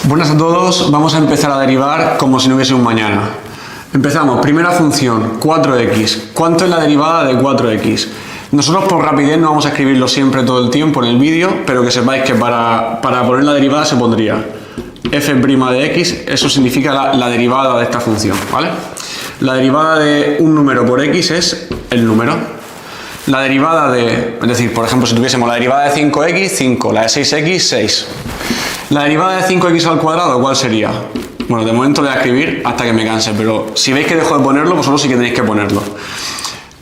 Buenas a todos, vamos a empezar a derivar como si no hubiese un mañana. Empezamos, primera función, 4x. ¿Cuánto es la derivada de 4x? Nosotros por rapidez no vamos a escribirlo siempre todo el tiempo en el vídeo, pero que sepáis que para poner la derivada se pondría f' de x, eso significa la derivada de esta función, ¿vale? La derivada de un número por x es el número. La derivada de, es decir, por ejemplo, si tuviésemos la derivada de 5x, 5, la de 6x, 6. La derivada de 5x al cuadrado, ¿cuál sería? Bueno, de momento le voy a escribir hasta que me canse, pero si veis que dejo de ponerlo, vosotros sí que tenéis que ponerlo.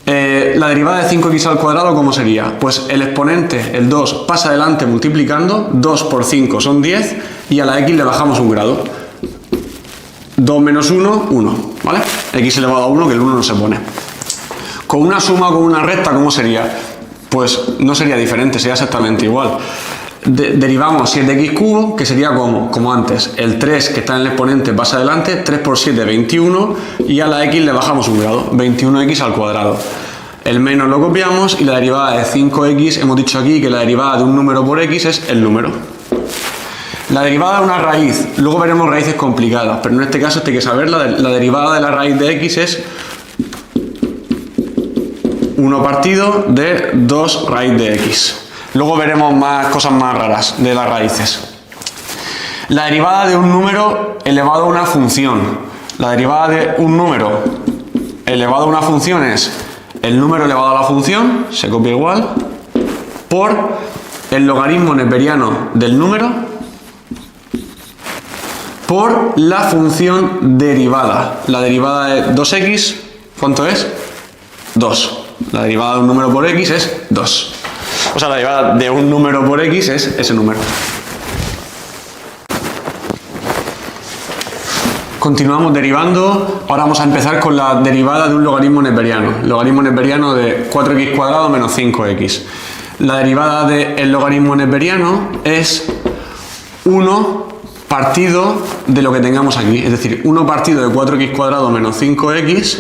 La derivada de 5x al cuadrado, ¿cómo sería? Pues el exponente, el 2, pasa adelante multiplicando, 2 por 5 son 10, y a la x le bajamos un grado. 2 menos 1, 1, ¿vale? X elevado a 1, que el 1 no se pone. Con una suma o con una recta, ¿cómo sería? Pues no sería diferente, sería exactamente igual. Derivamos 7x cubo, que sería como antes. El 3 que está en el exponente pasa adelante, 3 por 7, 21, y a la x le bajamos un grado, 21x al cuadrado. El menos lo copiamos y la derivada de 5x, hemos dicho aquí que la derivada de un número por x es el número. La derivada de una raíz, luego veremos raíces complicadas, pero en este caso hay que saber la derivada de la raíz de x es 1 partido de 2 raíz de x. Luego veremos más cosas más raras de las raíces. La derivada de un número elevado a una función. La derivada de un número elevado a una función es el número elevado a la función, se copia igual, por el logaritmo neperiano del número, por la función derivada. La derivada de 2x, ¿cuánto es? 2. La derivada de un número por x es 2. O sea, la derivada de un número por x es ese número. Continuamos derivando. Ahora vamos a empezar con la derivada de un logaritmo neperiano. Logaritmo neperiano de 4x cuadrado menos 5x. La derivada del logaritmo neperiano es 1 partido de lo que tengamos aquí. Es decir, 1 partido de 4x cuadrado menos 5x.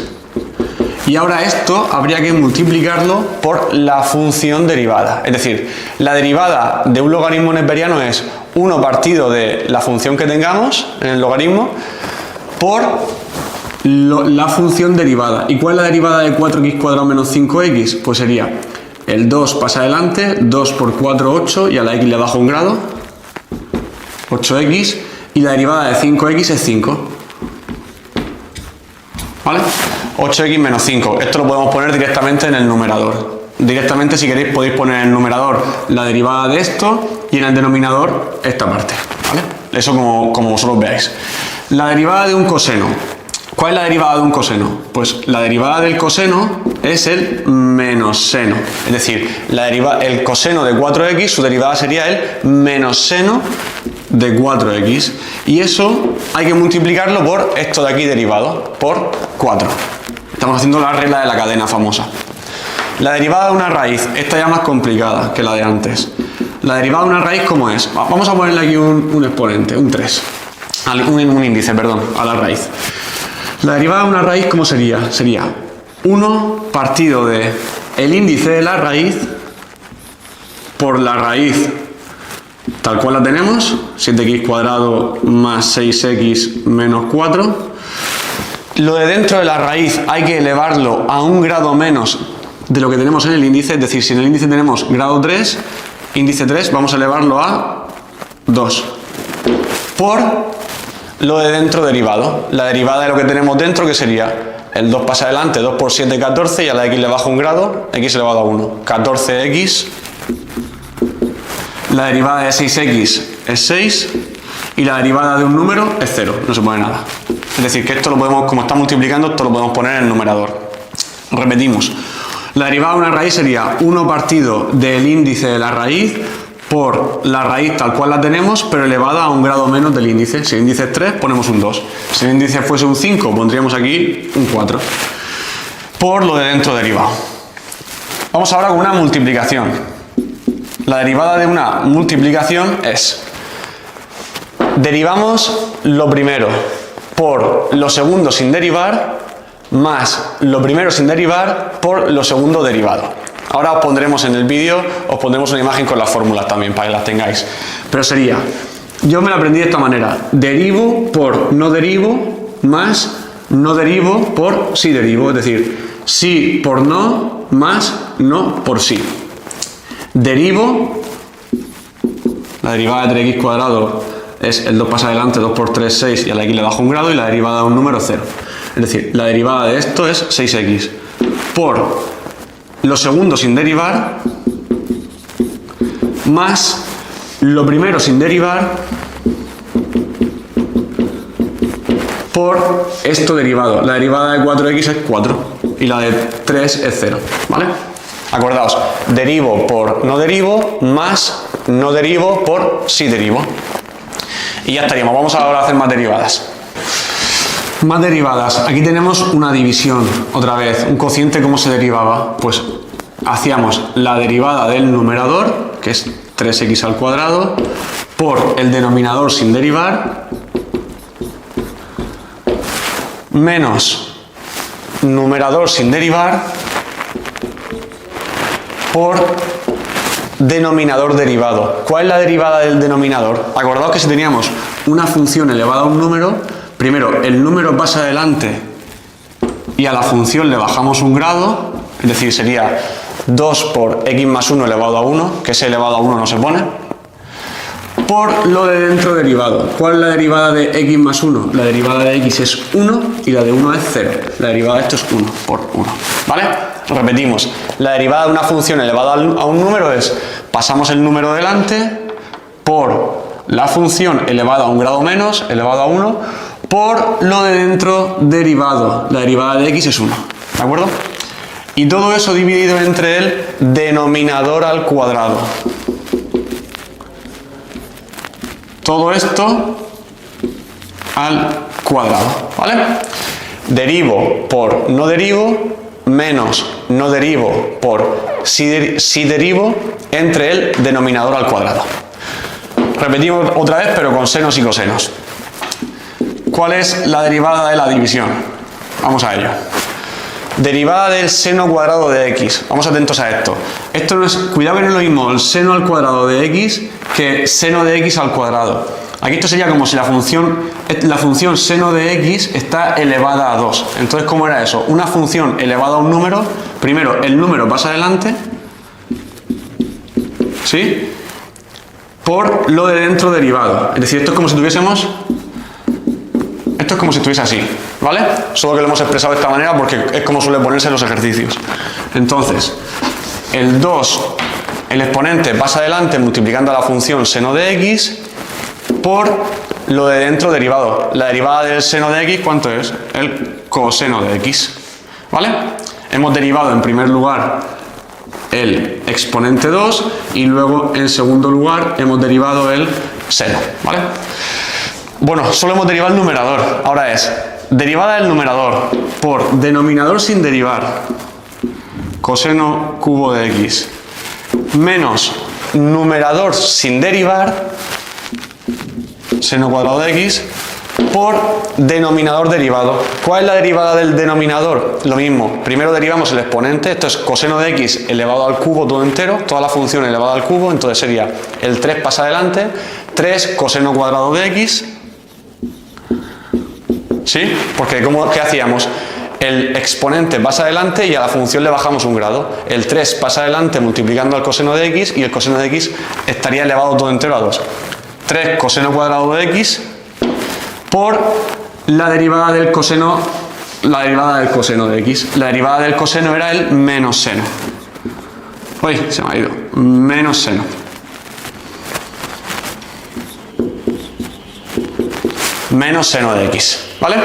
Y ahora esto habría que multiplicarlo por la función derivada. Es decir, la derivada de un logaritmo neperiano es 1 partido de la función que tengamos en el logaritmo por la función derivada. ¿Y cuál es la derivada de 4x cuadrado menos 5x? Pues sería el 2 pasa adelante, 2 por 4, 8, y a la x le bajo un grado, 8x, y la derivada de 5x es 5. ¿Vale? 8x menos 5. Esto lo podemos poner directamente en el numerador. Directamente, si queréis, podéis poner en el numerador la derivada de esto y en el denominador esta parte. ¿Vale? Eso como vosotros veáis. La derivada de un coseno. ¿Cuál es la derivada de un coseno? Pues la derivada del coseno es el menos seno. Es decir, el coseno de 4x, su derivada sería el menos seno de 4x. Y eso hay que multiplicarlo por esto de aquí derivado, por 4. Estamos haciendo la regla de la cadena famosa. La derivada de una raíz, esta ya más complicada que la de antes. La derivada de una raíz, ¿cómo es? Vamos a ponerle aquí un exponente, un 3. Un índice, perdón, a la raíz. La derivada de una raíz, ¿cómo sería? Sería 1 partido de el índice de la raíz por la raíz tal cual la tenemos, 7x cuadrado más 6x menos 4. Lo de dentro de la raíz hay que elevarlo a un grado menos de lo que tenemos en el índice, es decir, si en el índice tenemos grado 3, índice 3, vamos a elevarlo a 2. Por lo de dentro derivado. La derivada de lo que tenemos dentro, que sería el 2 pasa adelante, 2 por 7, 14, y a la x le bajo un grado, x elevado a 1. 14x. La derivada de 6x es 6 y la derivada de un número es 0, no se pone nada. Es decir, que esto lo podemos, como está multiplicando, esto lo podemos poner en el numerador. Repetimos. La derivada de una raíz sería 1 partido del índice de la raíz por la raíz tal cual la tenemos, pero elevada a un grado menos del índice. Si el índice es 3, ponemos un 2. Si el índice fuese un 5, pondríamos aquí un 4. Por lo de dentro derivado. Vamos ahora con una multiplicación. La derivada de una multiplicación es, derivamos lo primero por lo segundo sin derivar, más lo primero sin derivar por lo segundo derivado. Ahora os pondremos en el vídeo, os pondremos una imagen con las fórmulas también para que las tengáis. Pero sería yo me lo aprendí de esta manera. Derivo por no derivo más no derivo por sí derivo. Es decir, sí por no más no por sí. Derivo, la derivada de 3x cuadrado es el 2 pasa adelante, 2 por 3, 6 y a la x le bajo un grado y la derivada de un número 0. Es decir, la derivada de esto es 6x por lo segundo sin derivar más lo primero sin derivar por esto derivado. La derivada de 4x es 4 y la de 3 es 0, ¿vale? Acordaos, derivo por no derivo más no derivo por sí derivo. Y ya estaríamos. Vamos ahora a hacer más derivadas. Más derivadas. Aquí tenemos una división, otra vez. Un cociente, ¿cómo se derivaba? Pues hacíamos la derivada del numerador, que es 3x al cuadrado, por el denominador sin derivar, menos numerador sin derivar, por denominador derivado. ¿Cuál es la derivada del denominador? Acordaos que si teníamos una función elevada a un número, primero el número pasa adelante y a la función le bajamos un grado, es decir, sería 2 por x más 1 elevado a 1, que ese elevado a 1 no se pone, por lo de dentro derivado. ¿Cuál es la derivada de x más 1? La derivada de x es 1 y la de 1 es 0. La derivada de esto es 1 por 1, ¿vale? Repetimos, la derivada de una función elevada a un número es, pasamos el número delante por la función elevada a un grado menos, elevado a 1, por lo de dentro derivado. La derivada de x es 1, ¿de acuerdo? Y todo eso dividido entre el denominador al cuadrado. Todo esto al cuadrado, ¿vale? Derivo por no derivo menos no derivo por sí derivo entre el denominador al cuadrado. Repetimos otra vez, pero con senos y cosenos. ¿Cuál es la derivada de la división? Vamos a ello. Derivada del seno cuadrado de x. Vamos atentos a esto. Esto no es, cuidado que no es lo mismo el seno al cuadrado de x que seno de x al cuadrado. Aquí esto sería como si la función seno de x está elevada a 2. Entonces, ¿cómo era eso? Una función elevada a un número, primero el número pasa adelante, ¿sí? Por lo de dentro derivado. Es decir, esto es como si tuviésemos... Esto es como si estuviese así, ¿vale? Solo que lo hemos expresado de esta manera porque es como suele ponerse en los ejercicios. Entonces, el 2, el exponente pasa adelante multiplicando a la función seno de x por lo de dentro derivado. La derivada del seno de x, ¿cuánto es? El coseno de x, ¿vale? Hemos derivado en primer lugar el exponente 2 y luego en segundo lugar hemos derivado el seno, ¿vale? Bueno, solo hemos derivado el numerador. Ahora es derivada del numerador por denominador sin derivar, coseno cubo de x, menos numerador sin derivar, seno cuadrado de x, por denominador derivado. ¿Cuál es la derivada del denominador? Lo mismo, primero derivamos el exponente, esto es coseno de x elevado al cubo todo entero, toda la función elevada al cubo, entonces sería el 3 pasa adelante, 3 coseno cuadrado de x, ¿sí? Porque ¿qué hacíamos? El exponente pasa adelante y a la función le bajamos un grado. El 3 pasa adelante multiplicando al coseno de x y el coseno de x estaría elevado todo entero a 2. 3 coseno cuadrado de x por la derivada del coseno, de x. La derivada del coseno era el menos seno. Uy, se me ha ido. Menos seno. Menos seno de x, ¿vale?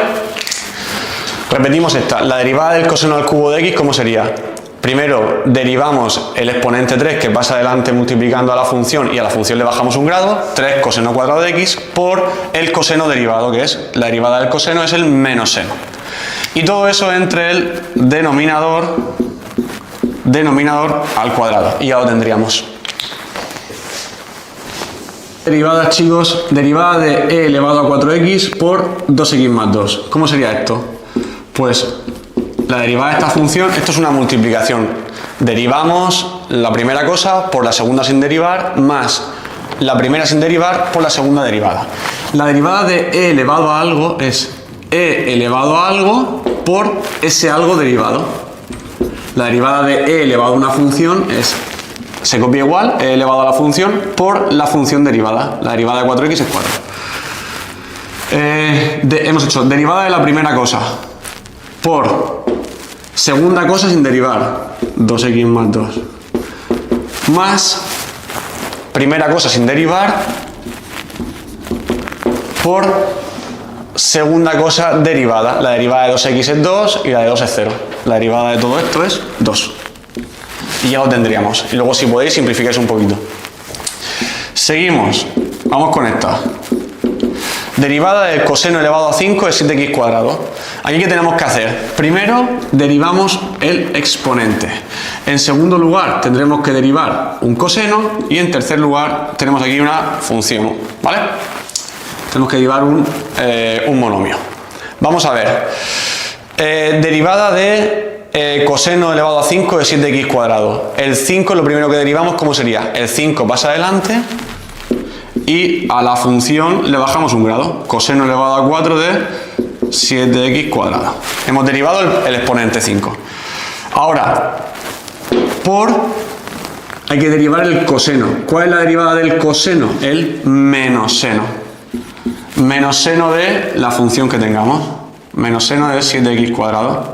Repetimos esta. La derivada del coseno al cubo de x, ¿cómo sería? Primero derivamos el exponente 3 que pasa adelante multiplicando a la función y a la función le bajamos un grado, 3 coseno cuadrado de x por el coseno derivado, que es la derivada del coseno es el menos seno. Y todo eso entre el denominador al cuadrado. Y ya lo tendríamos. Derivadas, chicos, derivada de e elevado a 4x por 2x más 2. ¿Cómo sería esto? Pues la derivada de esta función, esto es una multiplicación. Derivamos la primera cosa por la segunda sin derivar más la primera sin derivar por la segunda derivada. La derivada de e elevado a algo es e elevado a algo por ese algo derivado. La derivada de e elevado a una función se copia igual, e elevado a la función por la función derivada. La derivada de 4x es 4. Hemos hecho derivada de la primera cosa por segunda cosa sin derivar, 2x más 2, más primera cosa sin derivar por segunda cosa derivada. La derivada de 2x es 2 y la de 2 es 0. La derivada de todo esto es 2. Y ya lo tendríamos. Y luego, si podéis, simplificáis un poquito. Seguimos. Vamos con esta. Derivada del coseno elevado a 5 de 7x cuadrado. Aquí, ¿qué tenemos que hacer? Primero, derivamos el exponente. En segundo lugar, tendremos que derivar un coseno. Y en tercer lugar, tenemos aquí una función. ¿Vale? Tenemos que derivar un monomio. Vamos a ver. Derivada de coseno elevado a 5 de 7x cuadrado. El 5 es lo primero que derivamos. ¿Cómo sería? El 5 pasa adelante y a la función le bajamos un grado. Coseno elevado a 4 de 7x cuadrado. Hemos derivado el exponente 5. Ahora, hay que derivar el coseno. ¿Cuál es la derivada del coseno? El menos seno. Menos seno de la función que tengamos. Menos seno de 7x cuadrado.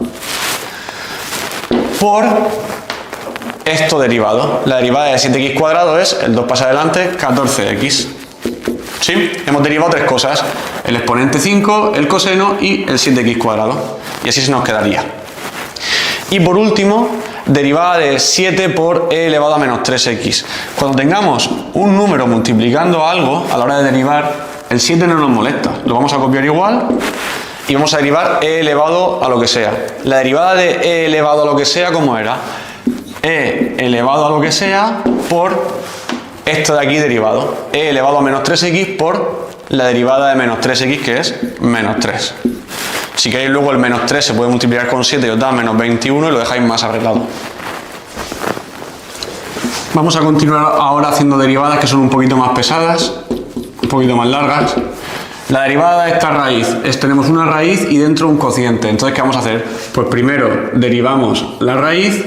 Por esto derivado. La derivada de 7x cuadrado es, el 2 pasa adelante, 14x. ¿Sí? Hemos derivado tres cosas. El exponente 5, el coseno y el 7x cuadrado. Y así se nos quedaría. Y por último, derivada de 7 por e elevado a menos 3x. Cuando tengamos un número multiplicando algo, a la hora de derivar, el 7 no nos molesta. Lo vamos a copiar igual. Y vamos a derivar e elevado a lo que sea. La derivada de e elevado a lo que sea, ¿cómo era? E elevado a lo que sea por esto de aquí derivado. E elevado a menos 3x por la derivada de menos 3x, que es menos 3. Si queréis, luego el menos 3 se puede multiplicar con 7 y os da menos 21 y lo dejáis más arreglado. Vamos a continuar ahora haciendo derivadas que son un poquito más pesadas, un poquito más largas. La derivada de esta raíz tenemos una raíz y dentro un cociente. Entonces, ¿qué vamos a hacer? Pues primero derivamos la raíz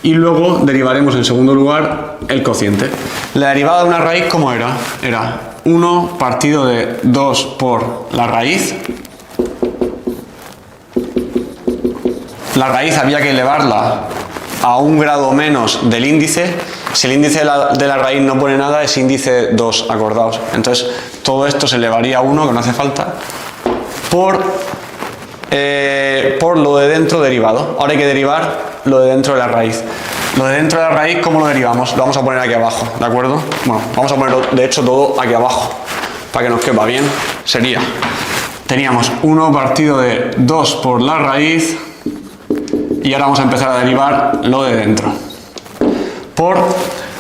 y luego derivaremos en segundo lugar el cociente. La derivada de una raíz, ¿cómo era? Era 1 partido de 2 por la raíz. La raíz había que elevarla a un grado menos del índice. Si el índice de la raíz no pone nada, es índice 2, acordaos. Entonces, todo esto se elevaría a 1, que no hace falta, por lo de dentro derivado. Ahora hay que derivar lo de dentro de la raíz. Lo de dentro de la raíz, ¿cómo lo derivamos? Lo vamos a poner aquí abajo, ¿de acuerdo? Bueno, vamos a ponerlo, de hecho, todo aquí abajo, para que nos quepa bien. Teníamos 1 partido de 2 por la raíz, y ahora vamos a empezar a derivar lo de dentro. Por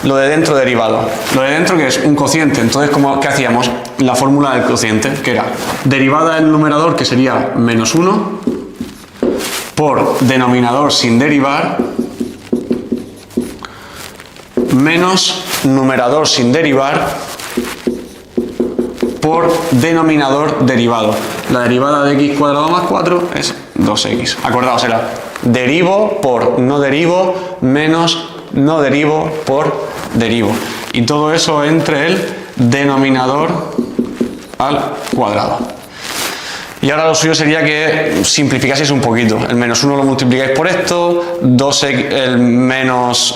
lo de dentro derivado. Lo de dentro, que es un cociente. Entonces, ¿qué hacíamos? La fórmula del cociente, que era derivada del numerador, que sería menos 1, por denominador sin derivar, menos numerador sin derivar, por denominador derivado. La derivada de x cuadrado más 4 es 2x. Acordaos, era derivo por no derivo menos no derivo por derivo. Y todo eso entre el denominador al cuadrado. Y ahora lo suyo sería que simplificaseis un poquito. El menos 1 lo multiplicáis por esto, 3 menos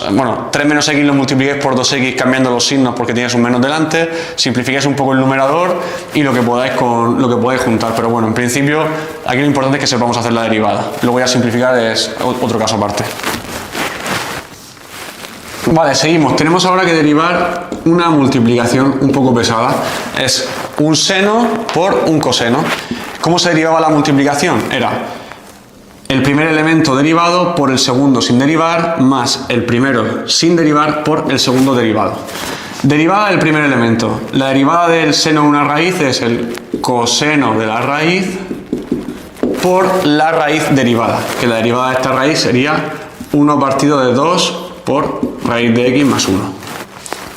x lo multiplicáis por 2x cambiando los signos porque tienes un menos delante. Simplificáis un poco el numerador y lo que podáis juntar. Pero bueno, en principio aquí lo importante es que sepamos hacer la derivada. Luego ya simplificar es otro caso aparte. Vale, seguimos. Tenemos ahora que derivar una multiplicación un poco pesada. Es un seno por un coseno. ¿Cómo se derivaba la multiplicación? Era el primer elemento derivado por el segundo sin derivar, más el primero sin derivar por el segundo derivado. Derivada del primer elemento. La derivada del seno de una raíz es el coseno de la raíz por la raíz derivada, que la derivada de esta raíz sería 1 partido de 2 por raíz de x más 1.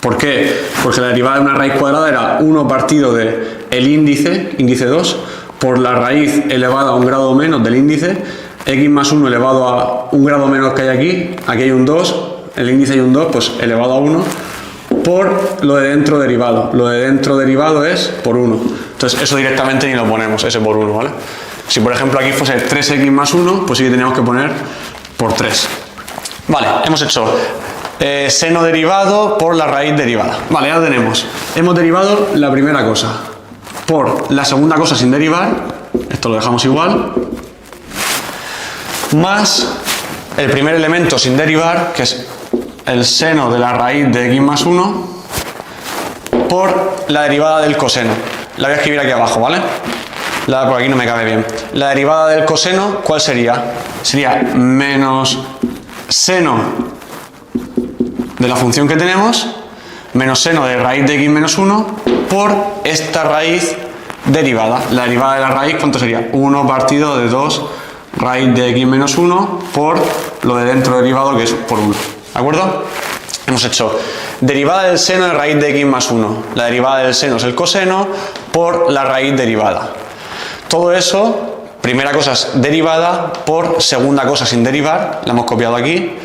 ¿Por qué? Porque la derivada de una raíz cuadrada era 1 partido de el índice 2, por la raíz elevada a un grado menos del índice, x más 1 elevado a un grado menos que hay aquí hay un 2, el índice hay un 2, pues elevado a 1, por lo de dentro derivado. Lo de dentro derivado es por 1. Entonces eso directamente ni lo ponemos, ese por 1, ¿vale? Si por ejemplo aquí fuese 3x más 1, pues sí que teníamos que poner por 3. Vale, hemos hecho seno derivado por la raíz derivada. Vale, ya lo tenemos. Hemos derivado la primera cosa por la segunda cosa sin derivar, esto lo dejamos igual, más el primer elemento sin derivar, que es el seno de la raíz de x más 1, por la derivada del coseno. La voy a escribir aquí abajo, ¿vale? Por aquí no me cabe bien. La derivada del coseno, ¿cuál sería? Sería menos seno de la función que tenemos, menos seno de raíz de x menos 1, por esta raíz derivada. La derivada de la raíz, ¿cuánto sería? 1 partido de 2 raíz de x menos 1 por lo de dentro derivado, que es por 1. ¿De acuerdo? Hemos hecho derivada del seno de raíz de x más 1. La derivada del seno es el coseno por la raíz derivada. Todo eso, primera cosa es derivada por segunda cosa sin derivar, la hemos copiado aquí,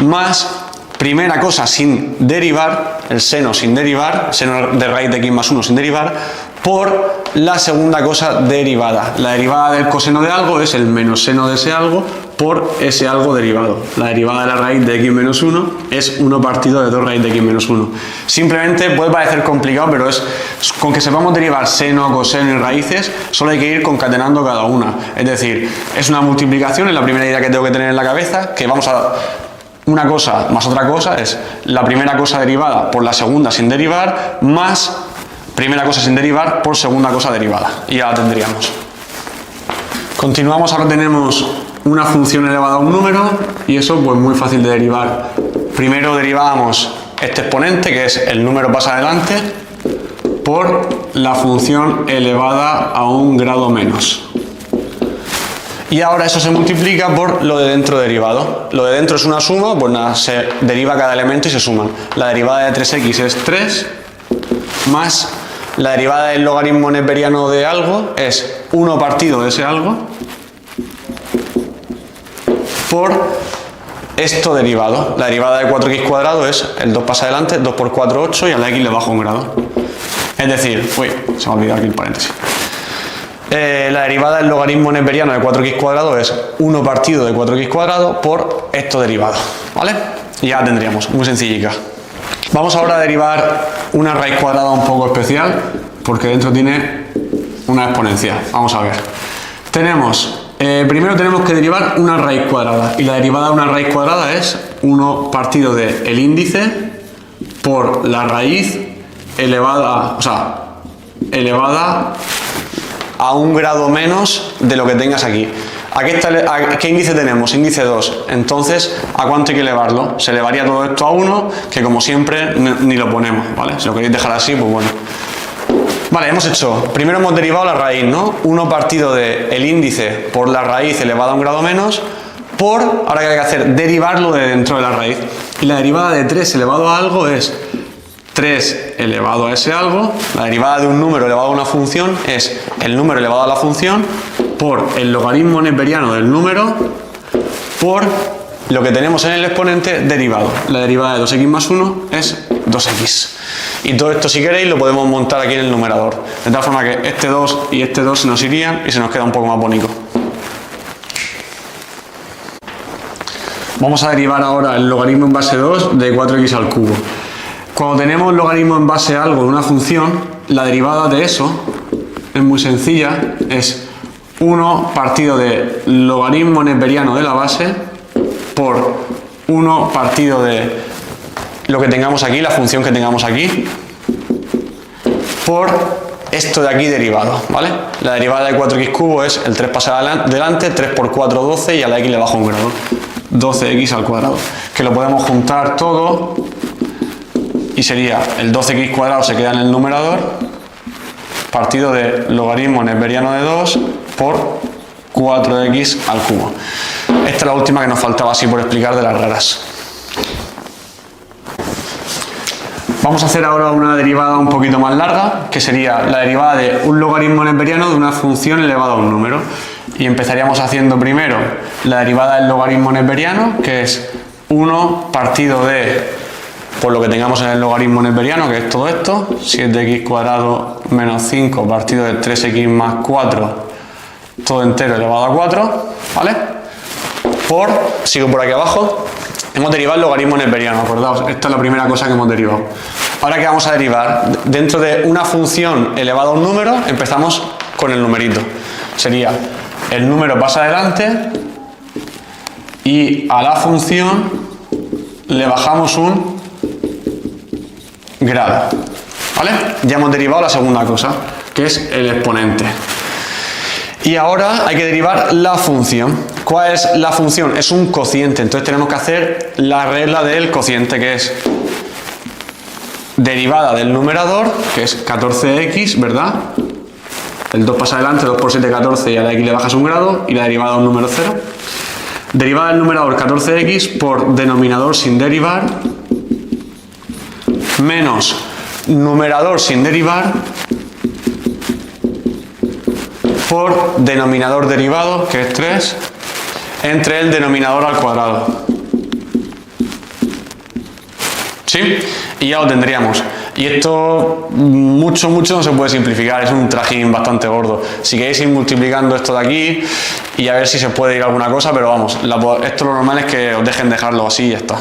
más primera cosa sin derivar, el seno sin derivar, seno de raíz de x más 1 sin derivar, por la segunda cosa derivada. La derivada del coseno de algo es el menos seno de ese algo por ese algo derivado. La derivada de la raíz de x menos 1 es 1 partido de 2 raíz de x menos 1. Simplemente puede parecer complicado, pero es con que sepamos derivar seno, coseno y raíces, solo hay que ir concatenando cada una. Es decir, es una multiplicación, es la primera idea que tengo que tener en la cabeza, que vamos a... Una cosa más otra cosa es la primera cosa derivada por la segunda sin derivar, más primera cosa sin derivar por segunda cosa derivada. Y ya la tendríamos. Continuamos, ahora tenemos una función elevada a un número y eso pues muy fácil de derivar. Primero derivábamos este exponente, que es el número pasa adelante, por la función elevada a un grado menos. Y ahora eso se multiplica por lo de dentro derivado. Lo de dentro es una suma, pues nada, se deriva cada elemento y se suman. La derivada de 3x es 3, más la derivada del logaritmo neperiano de algo es 1 partido de ese algo, por esto derivado. La derivada de 4x cuadrado es el 2 pasa adelante, 2 por 4, 8, y a la x le bajo un grado. Es decir, uy, se me ha olvidado aquí el paréntesis. La derivada del logaritmo neperiano de 4x cuadrado es 1 partido de 4x cuadrado por esto derivado, ¿vale? Y ya tendríamos, muy sencillica. Vamos ahora a derivar una raíz cuadrada un poco especial, porque dentro tiene una exponencial. Vamos a ver. Primero tenemos que derivar una raíz cuadrada, y la derivada de una raíz cuadrada es 1 partido de el índice por la raíz elevada, elevada a un grado menos de lo que tengas aquí. ¿Qué índice tenemos? Índice 2. Entonces, ¿a cuánto hay que elevarlo? Se elevaría todo esto a 1, que como siempre ni lo ponemos, ¿vale? Si lo queréis dejar así, pues bueno. Vale, primero hemos derivado la raíz, ¿no? 1 partido de el índice por la raíz elevada a un grado menos, por, ahora que hay que hacer, derivarlo de dentro de la raíz. Y la derivada de 3 elevado a algo es 3 elevado a ese algo. La derivada de un número elevado a una función es el número elevado a la función por el logaritmo neperiano del número por lo que tenemos en el exponente derivado. La derivada de 2x más 1 es 2x. Y todo esto, si queréis, lo podemos montar aquí en el numerador. De tal forma que este 2 y este 2 se nos irían y se nos queda un poco más bonito. Vamos a derivar ahora el logaritmo en base 2 de 4x al cubo. Cuando tenemos logaritmo en base a algo de una función, la derivada de eso es muy sencilla, es 1 partido de logaritmo neperiano de la base por 1 partido de lo que tengamos aquí, la función que tengamos aquí, por esto de aquí derivado, ¿vale? La derivada de 4x cubo es el 3 pasa adelante, 3 por 4, 12, y a la x le bajo un grado, 12x al cuadrado, que lo podemos juntar todo y sería el 12x cuadrado se queda en el numerador, partido de logaritmo neperiano de 2 por 4x al cubo. Esta es la última que nos faltaba así por explicar de las raras. Vamos a hacer ahora una derivada un poquito más larga, que sería la derivada de un logaritmo neperiano de una función elevada a un número. Y empezaríamos haciendo primero la derivada del logaritmo neperiano, que es 1 partido de, por lo que tengamos en el logaritmo neperiano, que es todo esto, 7x² menos 5 partido de 3x más 4, todo entero elevado a 4, ¿vale? Sigo por aquí abajo, hemos derivado el logaritmo neperiano, acordaos, esta es la primera cosa que hemos derivado. Ahora, ¿qué vamos a derivar? Dentro de una función elevada a un número, empezamos con el numerito. Sería, el número pasa adelante y a la función le bajamos un grado, ¿vale? Ya hemos derivado la segunda cosa, que es el exponente. Y ahora hay que derivar la función. ¿Cuál es la función? Es un cociente, entonces tenemos que hacer la regla del cociente, que es derivada del numerador, que es 14x, ¿verdad? El 2 pasa adelante, 2 por 7, 14, y a la x le bajas un grado, y la derivada de un número 0. Derivada del numerador 14x por denominador sin derivar, menos numerador sin derivar, por denominador derivado, que es 3, entre el denominador al cuadrado. ¿Sí? Y ya lo tendríamos. Y esto mucho no se puede simplificar, es un trajín bastante gordo. Si queréis ir multiplicando esto de aquí y a ver si se puede ir alguna cosa, pero vamos, esto lo normal es que os dejen dejarlo así y ya está.